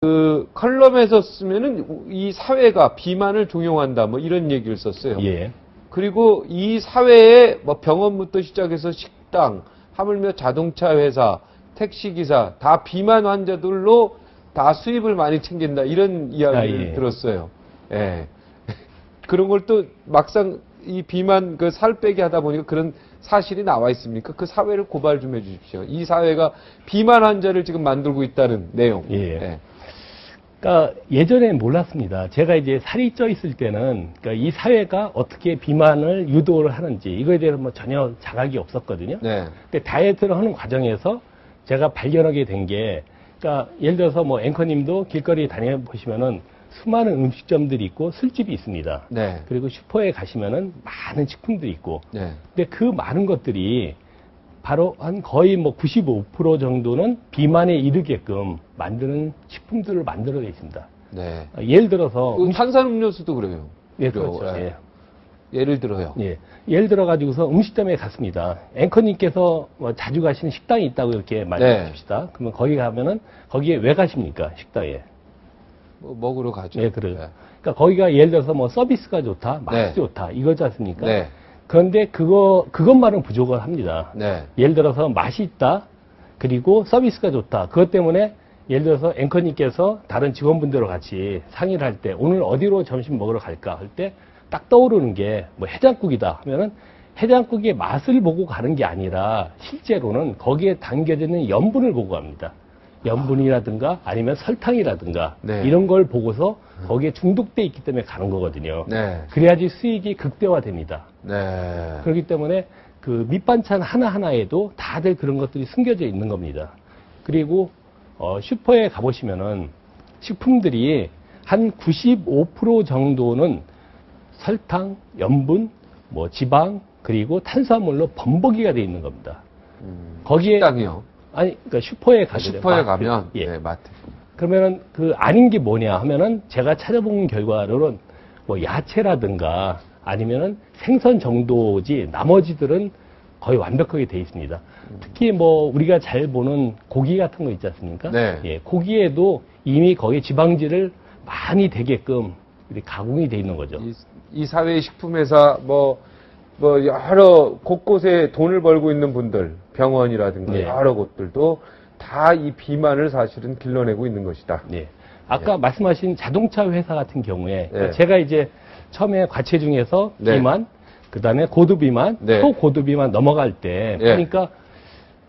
그 컬럼에서 쓰면은 이 사회가 비만을 종용한다 뭐 이런 얘기를 썼어요. 예. 그리고 이 사회에 뭐 병원부터 시작해서 식당, 하물며 자동차 회사, 택시 기사 다 비만 환자들로 다 수입을 많이 챙긴다 이런 이야기를 예. 들었어요. 예. 그런 걸 또 막상 이 비만 그 살 빼게 하다 보니까 그런 사실이 나와 있습니까? 그 사회를 고발 좀 해주십시오. 이 사회가 비만 환자를 지금 만들고 있다는 내용. 예. 예. 그러니까 예전엔 몰랐습니다. 제가 이제 살이 쪄 있을 때는 그러니까 이 사회가 어떻게 비만을 유도를 하는지 이거에 대해서 뭐 전혀 자각이 없었거든요. 네. 근데 다이어트를 하는 과정에서 제가 발견하게 된 게, 그러니까 예를 들어서 뭐 앵커님도 길거리 다녀 보시면은 수많은 음식점들이 있고 술집이 있습니다. 네. 그리고 슈퍼에 가시면은 많은 식품들이 있고, 네. 근데 그 많은 것들이 바로 한 거의 뭐 95% 정도는 비만에 이르게끔 만드는 식품들을 만들어내 있습니다. 네. 예를 들어서 탄산음료수도 그래요. 예, 그렇죠. 예. 예. 예를 들어요. 예. 예를 들어 가지고서 음식점에 갔습니다. 앵커님께서 뭐 자주 가시는 식당이 있다고 이렇게 말씀해 줍시다. 그러면 거기 가면은 거기에 왜 가십니까? 식당에. 뭐 먹으러 가죠. 예, 그래요. 그러니까 거기가 예를 들어서 뭐 서비스가 좋다, 맛이 네. 좋다, 이거지 않습니까? 네. 그런데 그것만은 부족을 합니다. 네. 예를 들어서 맛이 있다, 그리고 서비스가 좋다. 그것 때문에 예를 들어서 앵커님께서 다른 직원분들과 같이 상의를 할 때 오늘 어디로 점심 먹으러 갈까 할 때 딱 떠오르는 게 뭐 해장국이다 하면은 해장국의 맛을 보고 가는 게 아니라 실제로는 거기에 담겨져 있는 염분을 보고 갑니다. 염분이라든가 아니면 설탕이라든가 네. 이런 걸 보고서 거기에 중독돼 있기 때문에 가는 거거든요. 네. 그래야지 수익이 극대화됩니다. 네. 그렇기 때문에 그 밑반찬 하나하나에도 다들 그런 것들이 숨겨져 있는 겁니다. 그리고 슈퍼에 가보시면은 식품들이 한 95% 정도는 설탕, 염분, 뭐 지방, 그리고 탄수화물로 범벅이가 되어 있는 겁니다. 거기에 식당이요. 아니, 그러니까 슈퍼에 가죠. 슈퍼에 가면 예. 네, 마트. 그러면은 그 아닌 게 뭐냐 하면은 제가 찾아본 결과로는 뭐 야채라든가 아니면은 생선 정도지 나머지들은 거의 완벽하게 돼 있습니다. 특히 뭐 우리가 잘 보는 고기 같은 거 있지 않습니까? 네. 예, 고기에도 이미 거기에 지방질을 많이 되게끔 이렇게 가공이 돼 있는 거죠. 이 사회 식품회사 뭐 여러 곳곳에 돈을 벌고 있는 분들, 병원이라든가 네. 여러 곳들도 다 이 비만을 사실은 길러내고 있는 것이다. 예. 아까 말씀하신 자동차 회사 같은 경우에 네. 제가 이제 처음에 과체 중에서 네. 비만, 그 다음에 고도비만, 네. 초고도비만 넘어갈 때 네. 그러니까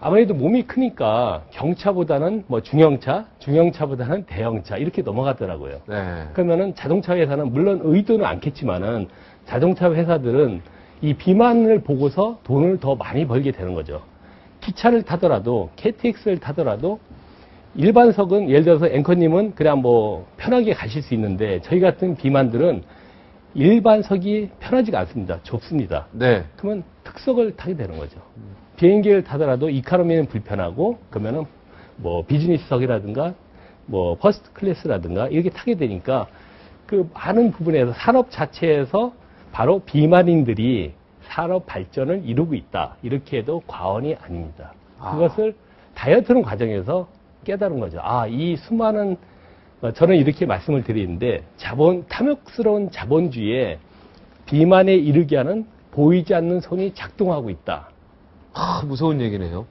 아무래도 몸이 크니까 경차보다는 뭐 중형차보다는 대형차 이렇게 넘어가더라고요. 네. 그러면은 자동차 회사는 물론 의도는 않겠지만은 자동차 회사들은 이 비만을 보고서 돈을 더 많이 벌게 되는 거죠. 기차를 타더라도 KTX를 타더라도 일반석은 예를 들어서 앵커님은 그냥 뭐 편하게 가실 수 있는데 저희 같은 비만들은 일반석이 편하지가 않습니다. 좁습니다. 네. 그러면 특석을 타게 되는 거죠. 비행기를 타더라도 이카노미는 불편하고 그러면은 뭐 비즈니스석이라든가 뭐 퍼스트 클래스라든가 이렇게 타게 되니까 그 많은 부분에서 산업 자체에서 바로 비만인들이 산업 발전을 이루고 있다. 이렇게 해도 과언이 아닙니다. 그것을 다이어트하는 과정에서 깨달은 거죠. 이 수많은 저는 이렇게 말씀을 드리는데 탐욕스러운 자본주의에 비만에 이르게 하는 보이지 않는 손이 작동하고 있다. 무서운 얘기네요.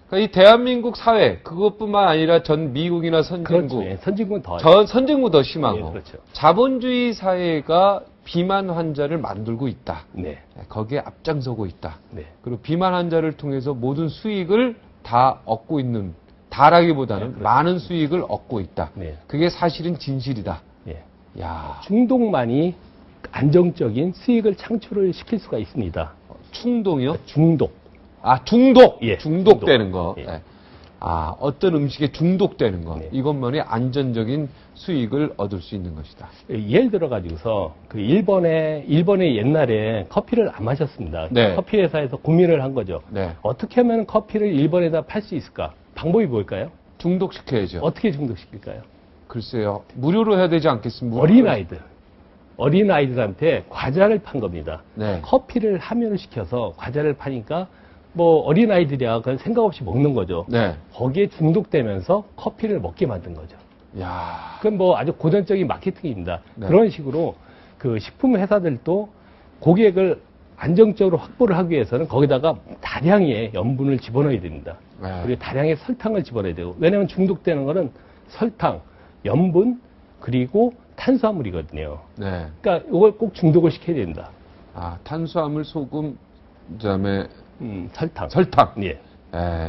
그러니까 이 대한민국 사회 그것뿐만 아니라 전 미국이나 선진국, 그렇죠. 예, 선진국은 더 전 선진국 더 심하고 예, 그렇죠. 자본주의 사회가 비만 환자를 만들고 있다. 네. 거기에 앞장서고 있다. 네. 그리고 비만 환자를 통해서 모든 수익을 다 얻고 있는, 다라기보다는 네, 그렇죠. 많은 수익을 얻고 있다. 네. 그게 사실은 진실이다. 예. 야, 중독만이 안정적인 수익을 창출을 시킬 수가 있습니다. 충동이요? 중독. 중독! 예, 중독되는 거. 예. 네. 어떤 음식에 중독되는 거. 네. 이것만이 안전적인 수익을 얻을 수 있는 것이다. 예를 들어 가지고서 그 일본에 옛날에 커피를 안 마셨습니다. 네. 커피 회사에서 고민을 한 거죠. 네. 어떻게 하면 커피를 일본에다 팔 수 있을까? 방법이 뭘까요? 중독시켜야죠. 어떻게 중독시킬까요? 글쎄요. 무료로 해야 되지 않겠습니까? 어린아이들한테 과자를 판 겁니다. 네. 커피를 함유를 시켜서 과자를 파니까 뭐 어린아이들이야 그건 생각 없이 먹는 거죠. 네. 거기에 중독되면서 커피를 먹게 만든 거죠. 야. 그건 뭐 아주 고전적인 마케팅입니다. 네. 그런 식으로 그 식품 회사들도 고객을 안정적으로 확보를 하기 위해서는 거기다가 다량의 염분을 집어넣어야 됩니다. 네. 그리고 다량의 설탕을 집어넣어야 되고, 왜냐하면 중독되는 거는 설탕, 염분, 그리고 탄수화물이거든요. 네. 그러니까 이걸 꼭 중독을 시켜야 된다. 아, 탄수화물, 소금, 그다음에 설탕. 설탕. 예.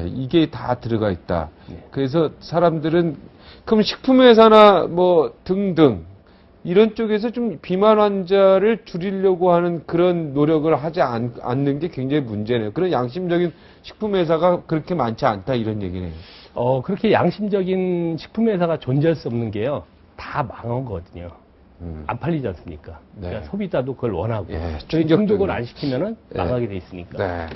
이게 다 들어가 있다. 예. 그래서 사람들은 그럼 식품회사나 뭐 등등 이런 쪽에서 좀 비만 환자를 줄이려고 하는 그런 노력을 하지 않는 게 굉장히 문제네요. 그런 양심적인 식품회사가 그렇게 많지 않다 이런 얘기네요. 그렇게 양심적인 식품 회사가 존재할 수 없는 게요. 다 망한 거거든요. 안 팔리지 않습니까? 네. 그러니까 소비자도 그걸 원하고. 예, 저희 충격적이네요. 중독을 안 시키면은 예. 망하게 돼 있으니까. 네.